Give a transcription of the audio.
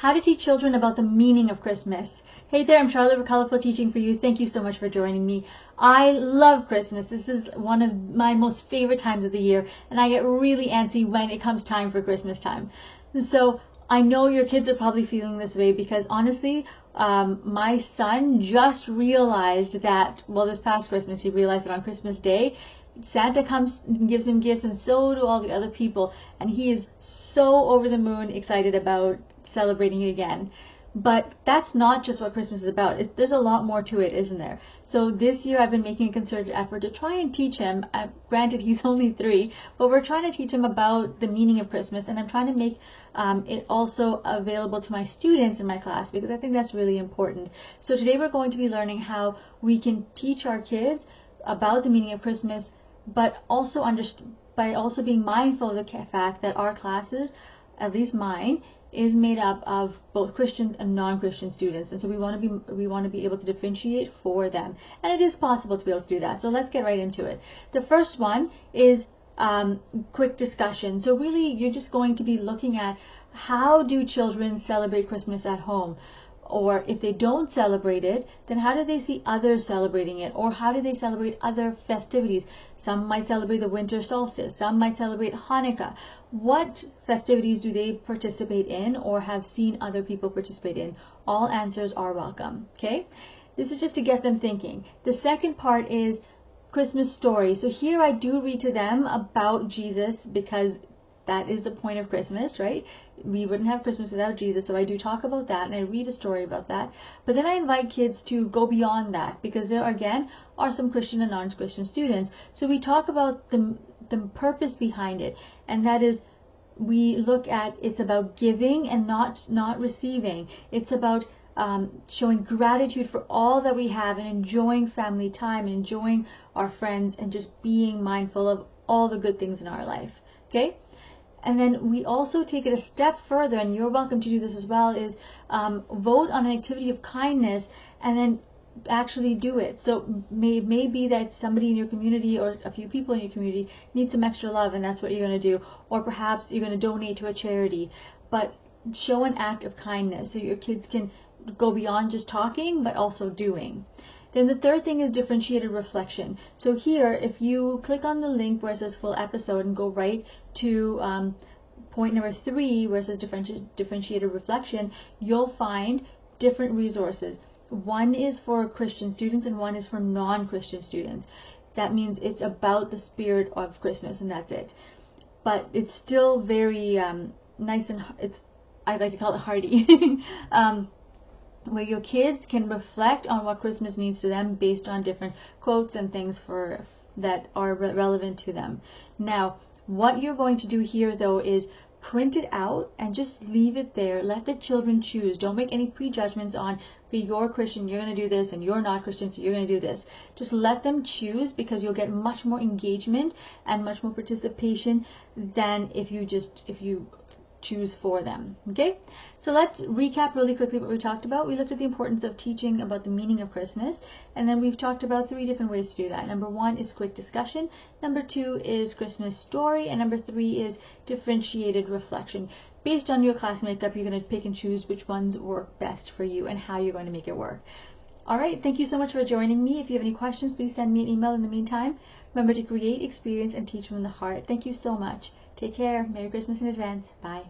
How to Teach Children About the Meaning of Christmas. Hey there, I'm Charlotte for Colorful Teaching for You. Thank you so much for joining me. I love Christmas. This is one of my most favorite times of the year, and I get really antsy when it comes time for Christmas time. So I know your kids are probably feeling this way because honestly, my son just realized that, well, this past Christmas, he realized that on Christmas Day, Santa comes and gives him gifts, and so do all the other people, and he is so over the moon excited about celebrating it again. But that's not just what Christmas is about. There's a lot more to it, isn't there? So this year I've been making a concerted effort to try and teach him, granted he's only 3, but we're trying to teach him about the meaning of Christmas, and I'm trying to make it also available to my students in my class because I think that's really important. So today we're going to be learning how we can teach our kids about the meaning of Christmas, but also by also being mindful of the fact that our classes, at least mine, is made up of both Christians and non-Christian students, and so we want to be able to differentiate for them, and it is possible to be able to do that. So let's get right into it. The first one is quick discussion. So really, you're just going to be looking at how do children celebrate Christmas at home. Or if they don't celebrate it, then how do they see others celebrating it? Or how do they celebrate other festivities? Some might celebrate the winter solstice. Some might celebrate Hanukkah. What festivities do they participate in or have seen other people participate in? All answers are welcome. Okay? This is just to get them thinking. The second part is Christmas story. So here I do read to them about Jesus because that is the point of Christmas, right? We wouldn't have Christmas without Jesus, so I do talk about that and I read a story about that. But then I invite kids to go beyond that because there again are some Christian and non-Christian students. So we talk about the purpose behind it, and that is we look at it's about giving and not receiving. It's about showing gratitude for all that we have and enjoying family time and enjoying our friends and just being mindful of all the good things in our life. Okay? And then we also take it a step further, and you're welcome to do this as well, is vote on an activity of kindness and then actually do it. So it may be that somebody in your community or a few people in your community need some extra love, and that's what you're going to do. Or perhaps you're going to donate to a charity. But show an act of kindness so your kids can go beyond just talking, but also doing. Then the third thing is differentiated reflection. So here, if you click on the link where it says full episode and go right to point number 3 where it says differentiated reflection, you'll find different resources. One is for Christian students and one is for non-Christian students. That means it's about the spirit of Christmas, and that's it. But it's still very nice, and I like to call it hearty. Where your kids can reflect on what Christmas means to them based on different quotes and things that are relevant to them. Now, what you're going to do here, though, is print it out and just leave it there. Let the children choose. Don't make any prejudgments on, okay, you're Christian, you're going to do this, and you're not Christian, so you're going to do this. Just let them choose, because you'll get much more engagement and much more participation than if you choose for them. Okay, so let's recap really quickly what we talked about. We looked at the importance of teaching about the meaning of Christmas, and then we've talked about 3 different ways to do that. Number 1 is quick discussion, number 2 is Christmas story, and number 3 is differentiated reflection. Based on your class makeup, you're going to pick and choose which ones work best for you and how you're going to make it work. Alright, thank you so much for joining me. If you have any questions, please send me an email in the meantime. Remember to create, experience, and teach from the heart. Thank you so much. Take care. Merry Christmas in advance. Bye.